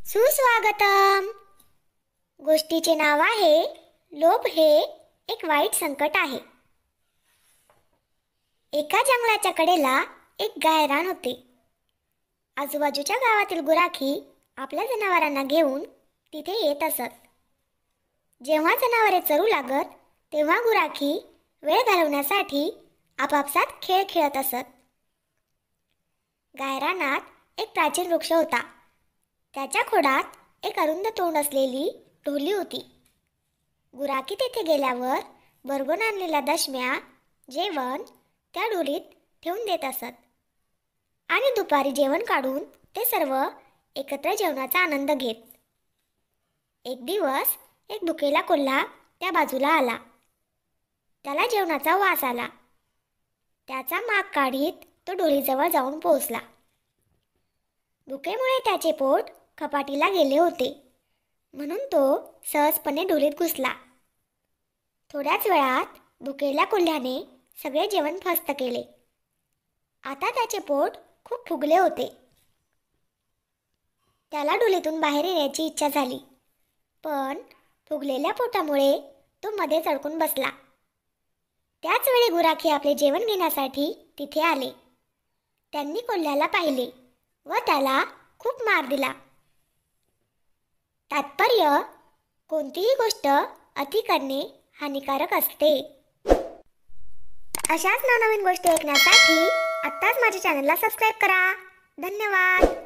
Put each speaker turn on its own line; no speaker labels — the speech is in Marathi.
सुस्वागतम. गोष्टीचे नाव आहे लोभ हे एक वाईट संकट आहे. एका जंगलाच्या कडेला एक गायरान होते. आजूबाजूच्या गावातील गुराखी आपल्या जनावरांना घेऊन तिथे येत असत. जेव्हा जनावरे चरू लागत तेव्हा गुराखी वेळ घालवण्यासाठी आपापसात खेळ खेळत असत. गायरानात एक प्राचीन वृक्ष होता. त्याच्या खोडात एक अरुंद तोंड असलेली ढोली होती. गुराखी तेथे गेल्यावर भरभरून आणलेल्या दशम्या जेवण त्या ढोलीत ठेवून देत असत आणि दुपारी जेवण काढून ते सर्व एकत्र जेवणाचा आनंद घेत. एक दिवस एक भुकेला कोल्हा त्या बाजूला आला. त्याला जेवणाचा वास आला. त्याचा माग काढीत तो ढोलीजवळ जाऊन पोहोचला. भुकेमुळे त्याचे पोट कपाटीला गेले होते, म्हणून तो सहजपणे ढोलीत घुसला. थोड्याच वेळात भुकेल्या कोल्ह्याने सगळे जेवण फस्त केले. आता त्याचे पोट खूप फुगले होते. त्याला ढोलीतून बाहेर येण्याची इच्छा झाली, पण फुगलेल्या पोटामुळे तो मध्येच अडकून बसला. त्याच वेळी गुराखी आपले जेवण घेण्यासाठी तिथे आले. त्यांनी कोल्ह्याला पाहिले व त्याला खूप मार दिला. तात्पर्य, कोणतीही गोष्ट अति करणे हानिकारक असते. अशाच नवनवीन गोष्टी ऐकण्यासाठी आत्ताच माझ्या चॅनलला सबस्क्राईब करा. धन्यवाद.